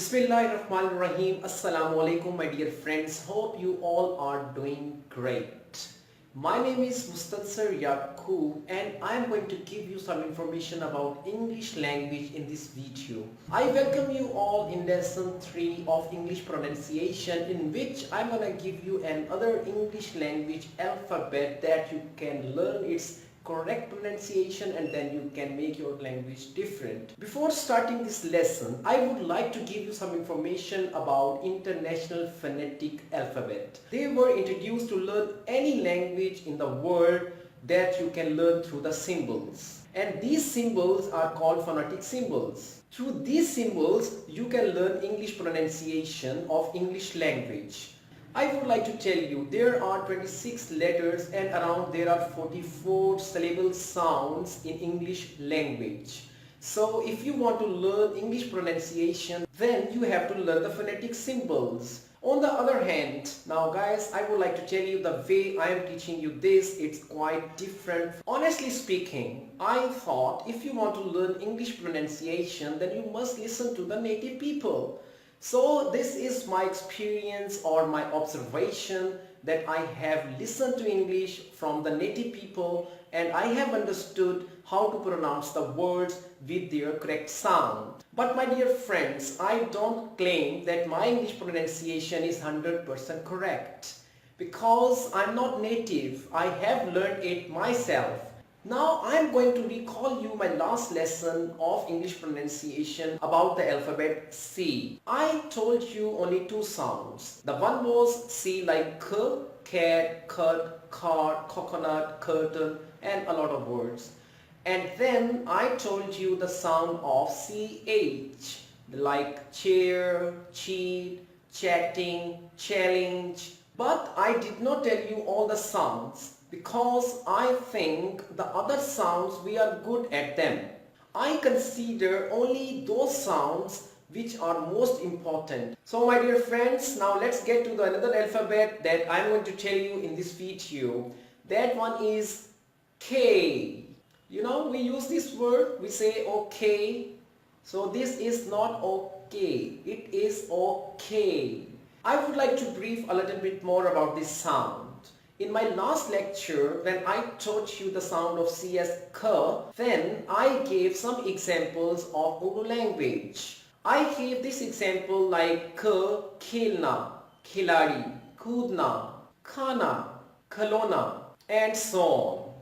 Bismillahirrahmanirrahim. Assalamu alaikum, my dear friends. Hope you all are doing great. My name is Mustansir Yaqub and I am going to give you some information about English language in this video. I welcome you all in lesson 3 of English pronunciation, in which I am going to give you another English language alphabet that you can learn its correct pronunciation and then you can make your language different. Before starting this lesson, I would like to give you some information about International Phonetic Alphabet. They were introduced to learn any language in the world that you can learn through the symbols. And these symbols are called phonetic symbols. Through these symbols, you can learn English pronunciation of English language. I would like to tell you there are 26 letters and around there are 44 syllable sounds in English language. So if you want to learn English pronunciation, then you have to learn the phonetic symbols. On the other hand, now guys, I would like to tell you the way I am teaching you this, it's quite different. Honestly speaking, I thought if you want to learn English pronunciation, then you must listen to the native people. So this is my experience or my observation that I have listened to English from the native people and I have understood how to pronounce the words with their correct sound. But my dear friends, I don't claim that my English pronunciation is 100% correct because I'm not native. I have learned it myself. Now I am going to recall you my last lesson of English pronunciation about the alphabet C. I told you only two sounds. The one was C like k, cat, cut, car, coconut, curtain and a lot of words. And then I told you the sound of CH like chair, cheat, chatting, challenge. But I did not tell you all the sounds, because I think the other sounds we are good at them. I consider only those sounds which are most important. So my dear friends, now let's get to the another alphabet that I'm going to tell you in this video. That one is K. You know, we use this word, we say okay. So this is not okay, it is okay. I would like to brief a little bit more about this sound. In my last lecture, when I taught you the sound of C as K, then I gave some examples of Urdu language. I gave this example like K, khelna, khiladi, kudna, khana, khalona, and so on.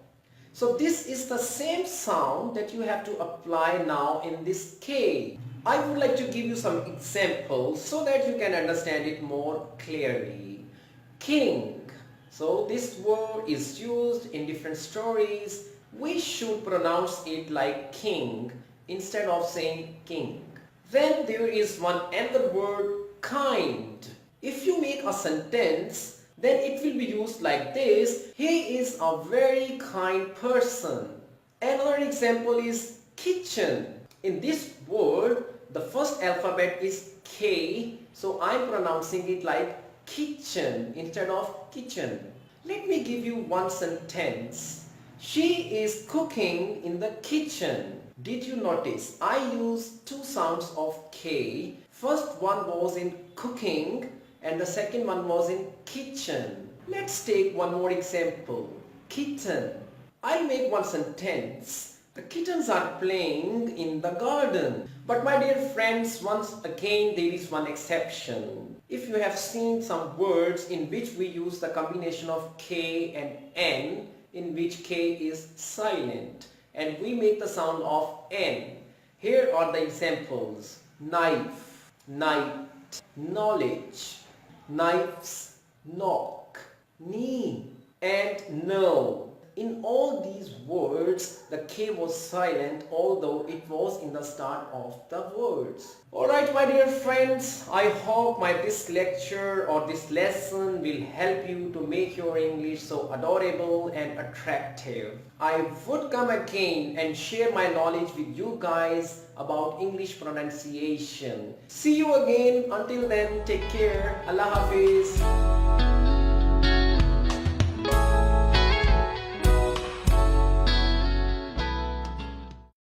So this is the same sound that you have to apply now in this K. I would like to give you some examples so that you can understand it more clearly. King. So this word is used in different stories. We should pronounce it like king instead of saying king. Then there is one another word, kind. If you make a sentence, then it will be used like this: he is a very kind person. Another example is kitchen. In this word, the first alphabet is K, so I'm pronouncing it like kitchen instead of kitchen. Let me give you one sentence. She is cooking in the kitchen. Did you notice I used two sounds of K? First one was in cooking and the second one was in kitchen. Let's take one more example. Kitten. I'll make one sentence. The kittens are playing in the garden. But my dear friends, once again there is one exception. If you have seen some words in which we use the combination of K and N, in which K is silent and we make the sound of N. Here are the examples: knife, night, knowledge, knives, knock, knee, and no. In all these words, the K was silent, although it was in the start of the words. Alright my dear friends, I hope this lecture or this lesson will help you to make your English so adorable and attractive. I would come again and share my knowledge with you guys about English pronunciation. See you again. Until then, take care. Allah Hafiz.